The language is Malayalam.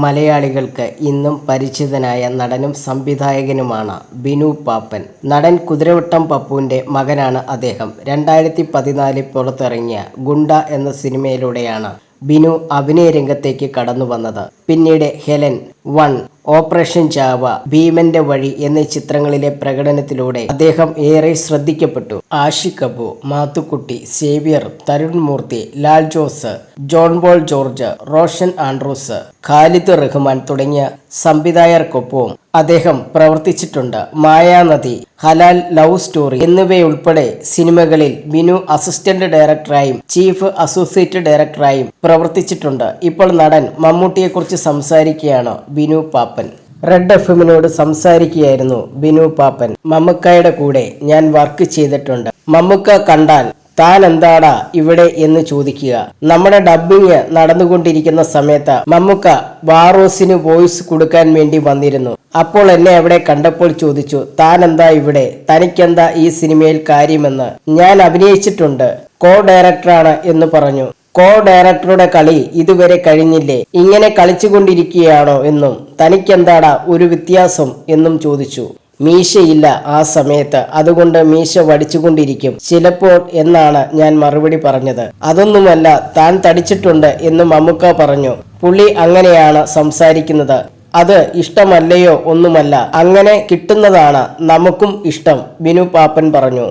മലയാളികൾക്ക് ഇന്നും പരിചിതനായ നടനും സംവിധായകനുമാണ് ബിനു പാപ്പൻ. നടൻ കുതിരവട്ടം പപ്പുവിൻ്റെ മകനാണ് അദ്ദേഹം. 2014 പുറത്തിറങ്ങിയ ഗുണ്ട എന്ന സിനിമയിലൂടെയാണ് ബിനു അഭിനയ രംഗത്തേക്ക് കടന്നു വന്നത്. പിന്നീട് ഹെലൻ, 1, ഓപ്പറേഷൻ ചാവ, ഭീമന്റെ വഴി എന്നീ ചിത്രങ്ങളിലെ പ്രകടനത്തിലൂടെ അദ്ദേഹം ഏറെ ശ്രദ്ധിക്കപ്പെട്ടു. ആഷിഖ് അബു, മാത്തുക്കുട്ടി, സേവ്യർ, തരുൺ മൂർത്തി, ലാൽ ജോസ്, ജോൺ പോൾ ജോർജ്, റോഷൻ ആൻഡ്രൂസ്, ഖാലിദ് റഹ്മാൻ തുടങ്ങിയ സംവിധായകർക്കൊപ്പവും അദ്ദേഹം പ്രവർത്തിച്ചിട്ടുണ്ട്. മായാനദി, ഹലാൽ, ലവ് സ്റ്റോറി എന്നിവയുൾപ്പെടെ സിനിമകളിൽ ബിനു അസിസ്റ്റന്റ് ഡയറക്ടറായും ചീഫ് അസോസിയേറ്റ് ഡയറക്ടറായും പ്രവർത്തിച്ചിട്ടുണ്ട്. ഇപ്പോൾ നടൻ മമ്മൂട്ടിയെക്കുറിച്ച് സംസാരിക്കുകയാണ് ബിനു പാപ്പൻ. റെഡ് എഫ്എമ്മിനോട് സംസാരിക്കുകയായിരുന്നു ബിനു പാപ്പൻ. മമ്മൂക്കയുടെ കൂടെ ഞാൻ വർക്ക് ചെയ്തിട്ടുണ്ട്. മമ്മൂക്ക കണ്ടാൽ താൻ എന്താടാ ഇവിടെ എന്ന് ചോദിക്കുക. നമ്മുടെ ഡബ്ബിങ് നടന്നുകൊണ്ടിരിക്കുന്ന സമയത്ത് മമ്മൂക്ക വാറോസിന് വോയിസ് കൊടുക്കാൻ വേണ്ടി വന്നിരുന്നു. അപ്പോൾ എന്നെ അവിടെ കണ്ടപ്പോൾ ചോദിച്ചു, താൻ എന്താ ഇവിടെ, തനിക്കെന്താ ഈ സിനിമയിൽ കാര്യമെന്ന്. ഞാൻ അഭിനയിച്ചിട്ടുണ്ട്, കോ ഡയറക്ടറാണ് എന്ന് പറഞ്ഞു. കോ ഡയറക്ടറുടെ കളി ഇതുവരെ കഴിഞ്ഞില്ലേ, ഇങ്ങനെ കളിച്ചുകൊണ്ടിരിക്കുകയാണോ എന്നും, തനിക്കെന്താടാ ഒരു വ്യത്യാസം എന്നും ചോദിച്ചു. മീശയില്ല ആ സമയത്ത്, അതുകൊണ്ട് മീശ വടിച്ചുകൊണ്ടിരിക്കും ചിലപ്പോൾ എന്നാണ് ഞാൻ മറുപടി പറഞ്ഞത്. അതൊന്നുമല്ല, താൻ തടിച്ചിട്ടുണ്ട് എന്ന് മമ്മൂക്ക പറഞ്ഞു. പുള്ളി അങ്ങനെയാണ് സംസാരിക്കുന്നത്. അത് ഇഷ്ടമല്ലയോ ഒന്നുമല്ല, അങ്ങനെ കിട്ടുന്നതാണ് നമുക്കും ഇഷ്ടം, ബിനു പാപ്പൻ പറഞ്ഞു.